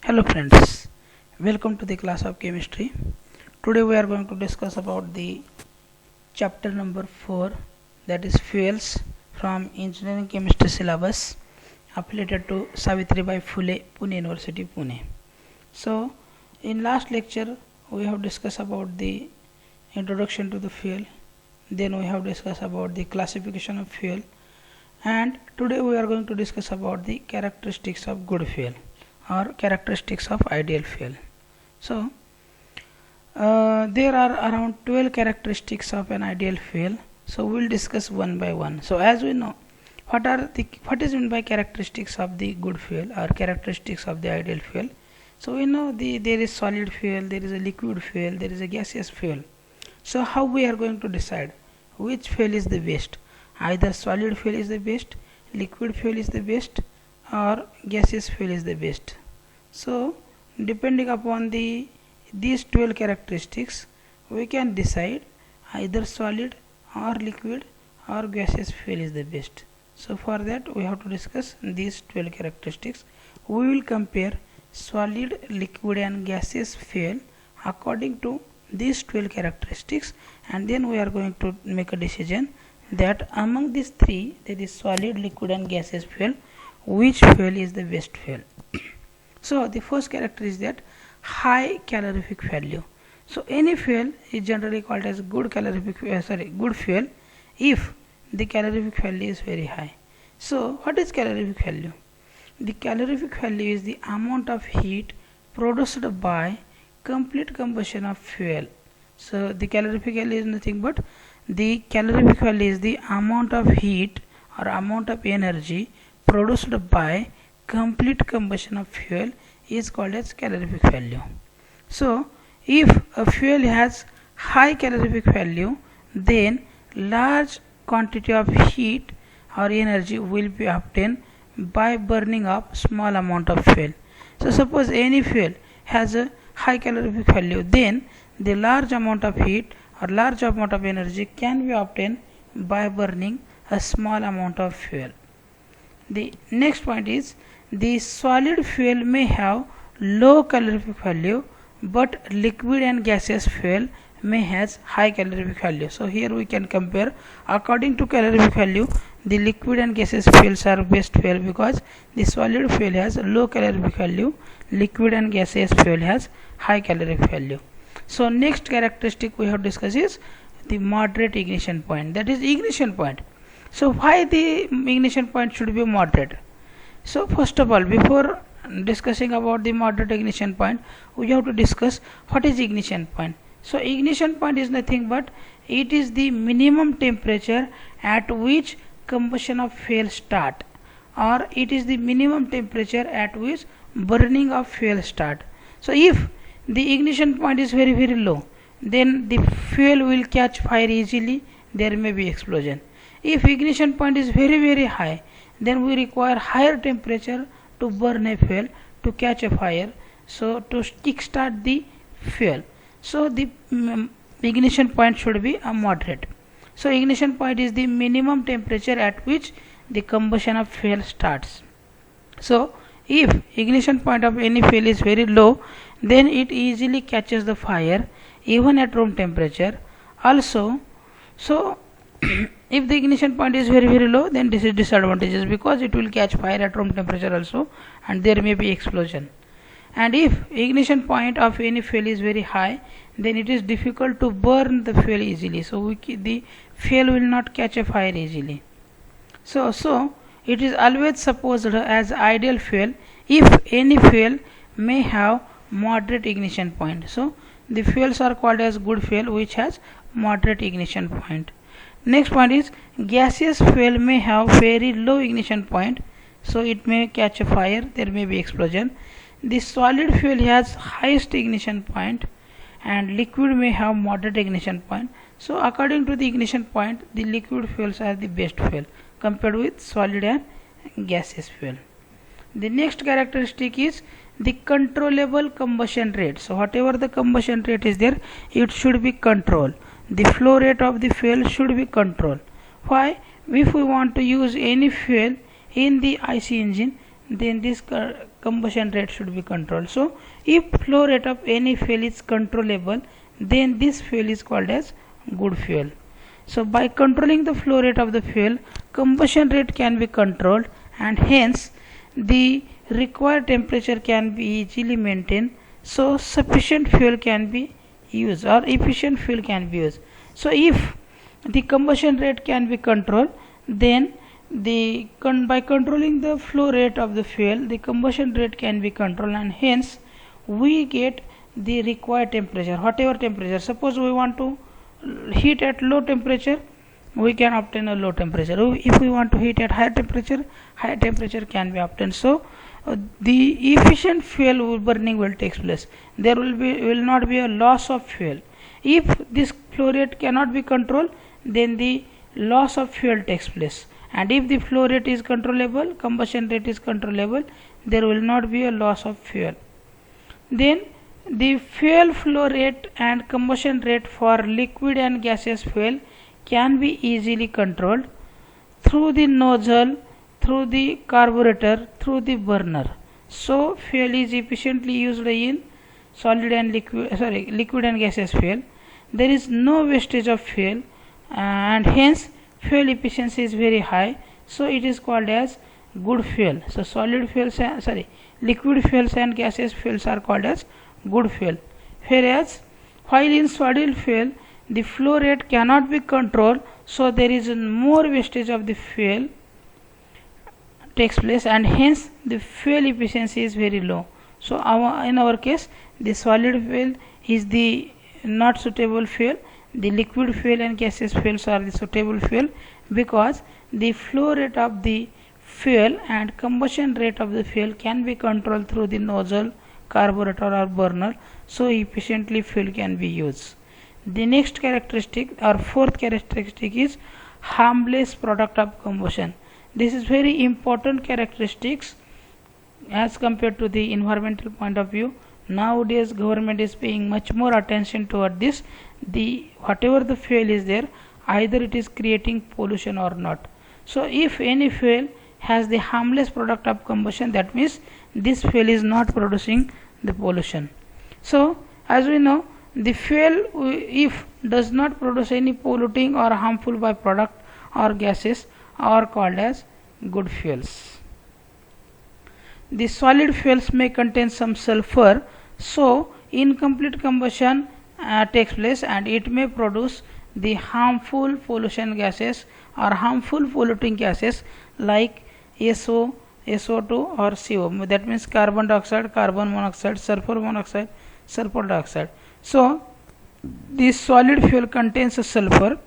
Hello friends, welcome to the class of chemistry. Today we are going to discuss about the chapter number 4, that is fuels, from engineering chemistry syllabus affiliated to Savitribai Phule, Pune University, Pune. So in last lecture we have discussed about the introduction to the fuel, then we have discussed about the classification of fuel, and today we are going to discuss about the characteristics of good fuel or characteristics of ideal fuel. So there are around 12 characteristics of an ideal fuel, so we will discuss one by one. So as we know, what is meant by characteristics of the good fuel or characteristics of the ideal fuel. So we know there is solid fuel, there is a liquid fuel, there is a gaseous fuel. So how we are going to decide which fuel is the best? Either solid fuel is the best, liquid fuel is the best, or gaseous fuel is the best. So depending upon these 12 characteristics, we can decide either solid or liquid or gaseous fuel is the best. So for that we have to discuss these 12 characteristics. We will compare solid, liquid and gaseous fuel according to these 12 characteristics, and then we are going to make a decision that among these three, that is solid, liquid and gaseous fuel, which fuel is the best fuel. So the first character is that high calorific value. So any fuel is generally called as good fuel if the calorific value is very high. So what is calorific value? The calorific value is the amount of heat produced by complete combustion of fuel. So the calorific value is nothing but the calorific value is the amount of heat or amount of energy produced by complete combustion of fuel is called as calorific value. So if a fuel has high calorific value, then large quantity of heat or energy will be obtained by burning up small amount of fuel. So suppose any fuel has a high calorific value, then the large amount of heat or large amount of energy can be obtained by burning a small amount of fuel. The next point is the solid fuel may have low calorific value, but liquid and gaseous fuel may has high calorific value. So here we can compare according to calorific value, the liquid and gaseous fuels are best fuel because the solid fuel has low calorific value, liquid and gaseous fuel has high calorific value. So next characteristic we have discussed is the moderate ignition point, that is ignition point. So why the ignition point should be moderate? So first of all, before discussing about the moderate ignition point, we have to discuss what is ignition point. So ignition point is nothing but it is the minimum temperature at which combustion of fuel start, or it is the minimum temperature at which burning of fuel start. So if the ignition point is very low, then the fuel will catch fire easily, there may be explosion. If ignition point is very high, then we require higher temperature to burn a fuel to catch a fire, so to kickstart the fuel. So the ignition point should be a moderate. So ignition point is the minimum temperature at which the combustion of fuel starts. So if ignition point of any fuel is very low, then it easily catches the fire even at room temperature. Also, so if the ignition point is very low, then this is disadvantages because it will catch fire at room temperature also, and there may be explosion. And if ignition point of any fuel is very high, then it is difficult to burn the fuel easily, so the fuel will not catch a fire easily. So it is always supposed as ideal fuel if any fuel may have moderate ignition point. So the fuels are called as good fuel which has moderate ignition point. Next point is gaseous fuel may have very low ignition point, so it may catch a fire, there may be explosion. The solid fuel has highest ignition point and liquid may have moderate ignition point. So according to the ignition point, the liquid fuels are the best fuel compared with solid and gaseous fuel. The next characteristic is the controllable combustion rate. So whatever the combustion rate is there, it should be controlled. The flow rate of the fuel should be controlled. Why? If we want to use any fuel in the IC engine, then this combustion rate should be controlled. So if flow rate of any fuel is controllable, then this fuel is called as good fuel. So by controlling the flow rate of the fuel, combustion rate can be controlled, and hence the required temperature can be easily maintained, so sufficient fuel can be used or efficient fuel can be used. So if the combustion rate can be controlled, then by controlling the flow rate of the fuel, the combustion rate can be controlled, and hence we get the required temperature, whatever temperature. Suppose we want to heat at low temperature, we can obtain a low temperature. If we want to heat at high temperature can be obtained. So the efficient fuel burning will take place. There will not be a loss of fuel. If this flow rate cannot be controlled, then the loss of fuel takes place, and if the flow rate is controllable, combustion rate is controllable, there will not be a loss of fuel. Then the fuel flow rate and combustion rate for liquid and gaseous fuel can be easily controlled through the nozzle, through the carburetor, through the burner. So fuel is efficiently used in liquid and gaseous fuel. There is no wastage of fuel, and hence fuel efficiency is very high, so it is called as good fuel. So liquid fuels and gaseous fuels are called as good fuel, whereas while in solid fuel the flow rate cannot be controlled, so there is more wastage of the fuel takes place, and hence the fuel efficiency is very low. So in our case, the solid fuel is the not suitable fuel, the liquid fuel and gaseous fuels are the suitable fuel, because the flow rate of the fuel and combustion rate of the fuel can be controlled through the nozzle, carburetor or burner, so efficiently fuel can be used. The next characteristic or fourth characteristic is harmless product of combustion. This is very important characteristics as compared to the environmental point of view. Nowadays government is paying much more attention toward this. Whatever the fuel is there, either it is creating pollution or not. So if any fuel has the harmless product of combustion, that means this fuel is not producing the pollution. So as we know, the fuel if does not produce any polluting or harmful byproduct or gases are called as good fuels. The solid fuels may contain some sulfur, so incomplete combustion takes place, and it may produce the harmful pollution gases or harmful polluting gases like SO, SO2 or CO. That means carbon dioxide, carbon monoxide, sulfur dioxide. So this solid fuel contains a sulfur,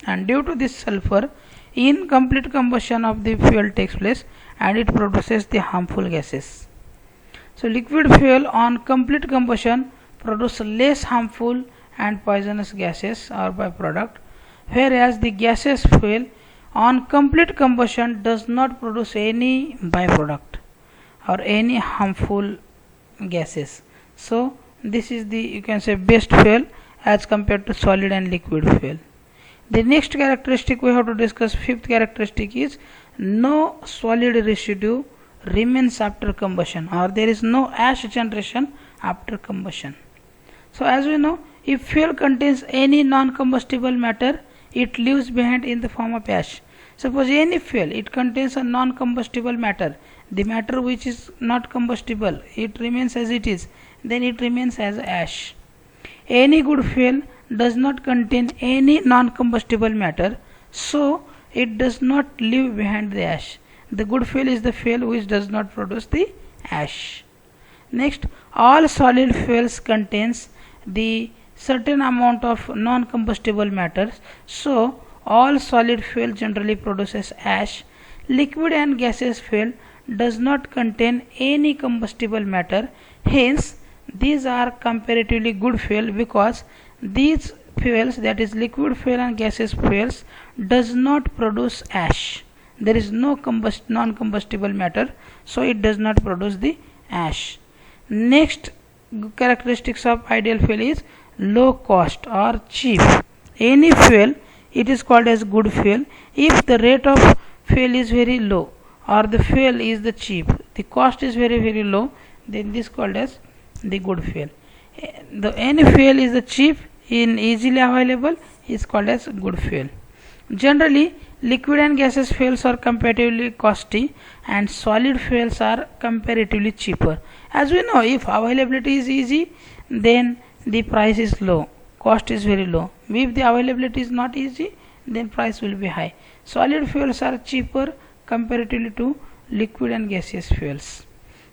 and due to this sulfur, incomplete combustion of the fuel takes place and it produces the harmful gases. So liquid fuel on complete combustion produce less harmful and poisonous gases or byproduct, whereas the gaseous fuel on complete combustion does not produce any byproduct or any harmful gases. So this is the, you can say, best fuel as compared to solid and liquid fuel. The next characteristic we have to discuss, fifth characteristic, is no solid residue remains after combustion, or there is no ash generation after combustion. So as we know, if fuel contains any non-combustible matter, it leaves behind in the form of ash. Suppose any fuel, it contains a non-combustible matter, the matter which is not combustible, it remains as it is, then it remains as ash. Any good fuel does not contain any non-combustible matter, so it does not leave behind the ash. The good fuel is the fuel which does not produce the ash. Next, all solid fuels contains the certain amount of non-combustible matters, so all solid fuel generally produces ash. Liquid and gaseous fuel does not contain any combustible matter, hence these are comparatively good fuel, because these fuels, that is liquid fuel and gaseous fuels, does not produce ash. There is no non-combustible matter, so it does not produce the ash. Next characteristics of ideal fuel is low cost or cheap. Any fuel, it is called as good fuel if the rate of fuel is very low or the fuel is the cheap. the cost is very low, then this called as the good fuel. Any fuel is the cheap in easily available is called as good fuel. Generally, liquid and gaseous fuels are comparatively costly and solid fuels are comparatively cheaper. As we know, if availability is easy, then the price is low, cost is very low. If the availability is not easy, then price will be high. Solid fuels are cheaper comparatively to liquid and gaseous fuels.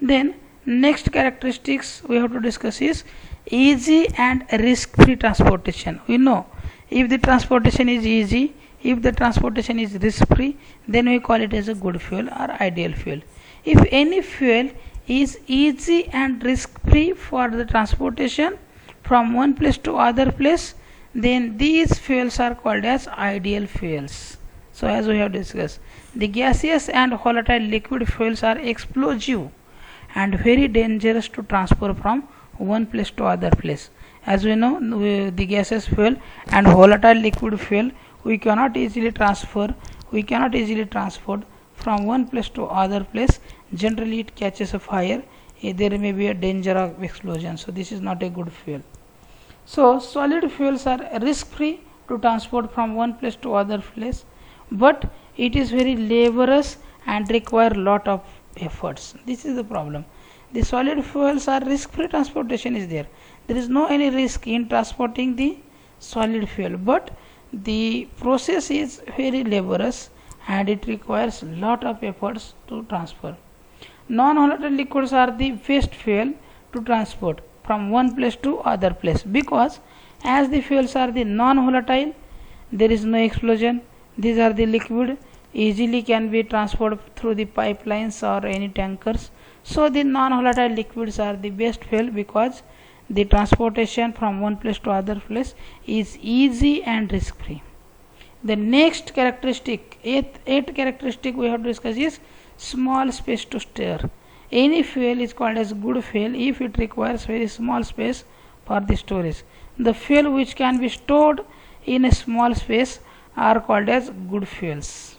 Then next characteristics we have to discuss is easy and risk-free transportation. We know if the transportation is easy, if the transportation is risk-free, then we call it as a good fuel or ideal fuel. If any fuel is easy and risk-free for the transportation from one place to other place, then these fuels are called as ideal fuels. So as we have discussed, the gaseous and volatile liquid fuels are explosive and very dangerous to transfer from one place to other place. As we know, the gaseous fuel and volatile liquid fuel we cannot easily transport from one place to other place. Generally it catches a fire, there may be a danger of explosion, so this is not a good fuel. So solid fuels are risk free to transport from one place to other place, but it is very laborious and require lot of efforts. This is the problem. The solid fuels are risk free transportation is there. There is no any risk in transporting the solid fuel, but the process is very laborious and it requires lot of efforts to transfer. Non-volatile liquids are the best fuel to transport from one place to other place, because as the fuels are the non-volatile, there is no explosion. These are the liquid, easily can be transported through the pipelines or any tankers. So the non-volatile liquids are the best fuel because the transportation from one place to other place is easy and risk free. The next characteristic, eighth characteristic we have to discuss is small space to store. Any fuel is called as good fuel if it requires very small space for the storage. The fuel which can be stored in a small space are called as good fuels.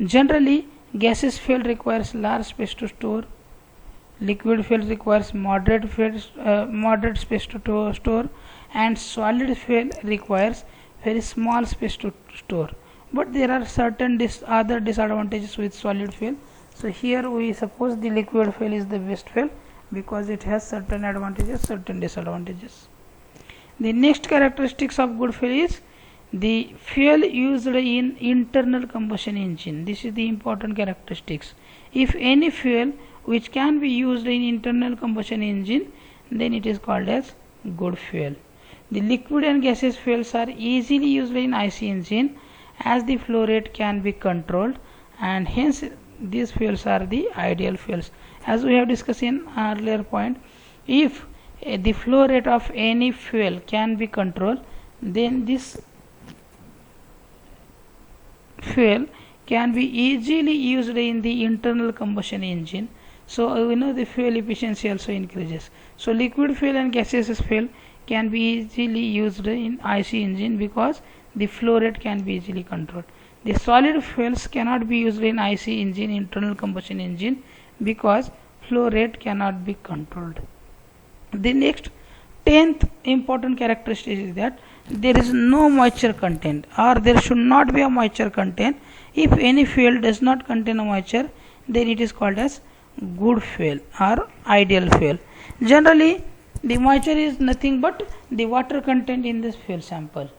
Generally, gaseous fuel requires large space to store. Liquid fuel requires moderate space to store, and solid fuel requires very small space to store. But there are certain other disadvantages with solid fuel. So here we suppose the liquid fuel is the best fuel because it has certain advantages, certain disadvantages. The next characteristics of good fuel is the fuel used in internal combustion engine. This is the important characteristics. If any fuel which can be used in internal combustion engine, then it is called as good fuel. The liquid and gaseous fuels are easily used in IC engine as the flow rate can be controlled, and hence these fuels are the ideal fuels. As we have discussed in earlier point, if the flow rate of any fuel can be controlled, then this fuel can be easily used in the internal combustion engine. So we know the fuel efficiency also increases. So liquid fuel and gaseous fuel can be easily used in IC engine because the flow rate can be easily controlled. The solid fuels cannot be used in IC engine, internal combustion engine, because flow rate cannot be controlled. The next 10th important characteristic is that there is no moisture content, or there should not be a moisture content. If any fuel does not contain a moisture, then it is called as good fuel or ideal fuel. Generally, the moisture is nothing but the water content in this fuel sample.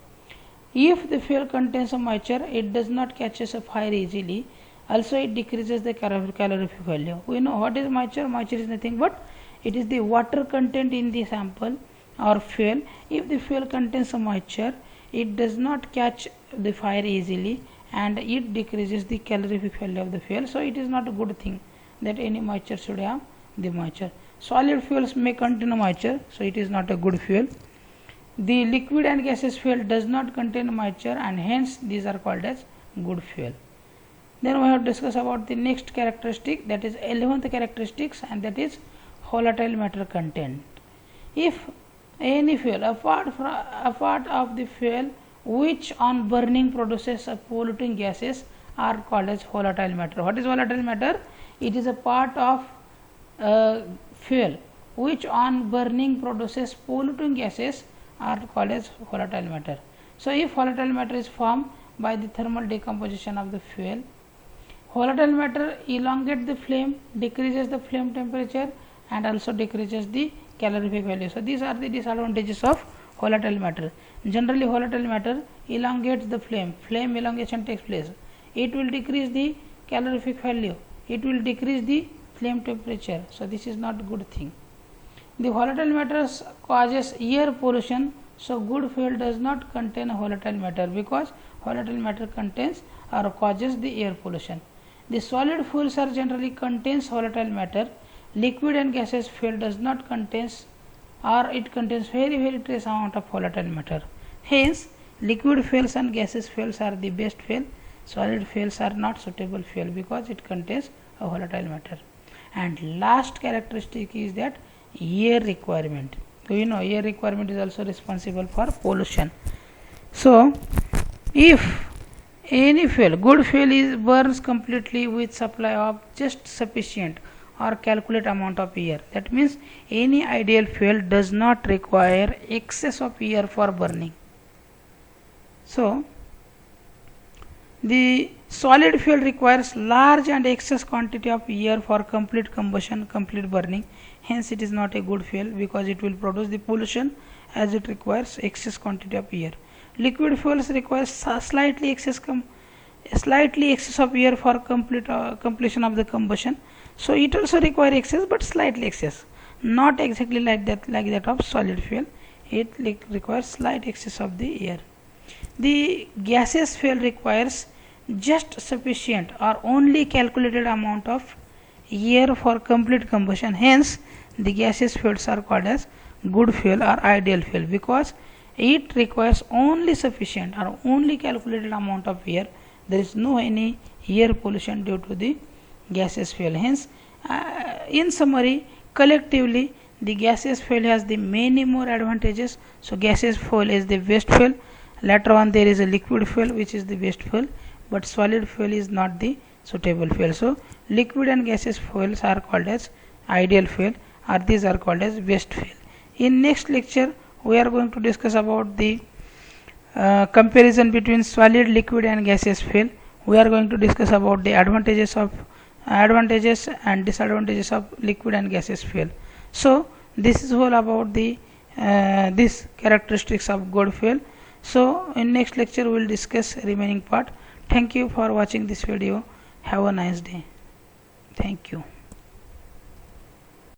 If the fuel contains a moisture, it does not catches a fire easily. Also, it decreases the calorific value. We know what is moisture. Moisture is nothing but it is the water content in the sample or fuel. If the fuel contains a moisture, it does not catch the fire easily and it decreases the calorific value of the fuel. So it is not a good thing that any moisture should have the moisture. Solid fuels may contain a moisture, so it is not a good fuel. The liquid and gaseous fuel does not contain moisture, and hence these are called as good fuel. Then we have discussed about the next characteristic, that is 11th characteristics, and that is volatile matter content. If any fuel, a part of the fuel which on burning produces a polluting gases, are called as volatile matter. What is volatile matter? It is a part of fuel which on burning produces polluting gases are called as volatile matter. So, if volatile matter is formed by the thermal decomposition of the fuel, volatile matter elongates the flame, decreases the flame temperature and also decreases the calorific value. So, these are the disadvantages of volatile matter. Generally, volatile matter elongates the flame, flame elongation takes place. It will decrease the calorific value, it will decrease the flame temperature. So, this is not a good thing. The volatile matter causes air pollution. So, good fuel does not contain volatile matter because volatile matter contains or causes the air pollution. The solid fuels are generally contains volatile matter. Liquid and gaseous fuel does not contains or it contains very trace amount of volatile matter. Hence, liquid fuels and gaseous fuels are the best fuel. Solid fuels are not suitable fuel because it contains a volatile matter. And last characteristic is that air requirement. So, you know, air requirement is also responsible for pollution. So, if any fuel, good fuel is burns completely with supply of just sufficient or calculate amount of air. That means any ideal fuel does not require excess of air for burning. So, the solid fuel requires large and excess quantity of air for complete combustion, complete burning. Hence, it is not a good fuel because it will produce the pollution as it requires excess quantity of air. Liquid fuels requires slightly excess of air for completion of the combustion. So, it also requires excess, but slightly excess, not exactly like that of solid fuel. It requires slight excess of the air. The gaseous fuel requires just sufficient or only calculated amount of air for complete combustion. Hence, the gaseous fuels are called as good fuel or ideal fuel because it requires only sufficient or only calculated amount of air. There is no any air pollution due to the gaseous fuel. Hence, in summary, collectively, the gaseous fuel has the many more advantages. So, gaseous fuel is the best fuel. Later on, there is a liquid fuel which is the best fuel, but solid fuel is not the suitable fuel. So, liquid and gaseous fuels are called as ideal fuel, or these are called as best fuel. In next lecture, we are going to discuss about the comparison between solid, liquid and gaseous fuel. We are going to discuss about the advantages and disadvantages of liquid and gaseous fuel. So, this is all about the this characteristics of good fuel. So, in next lecture we will discuss remaining part. Thank you for watching this video. Have a nice day. Thank you.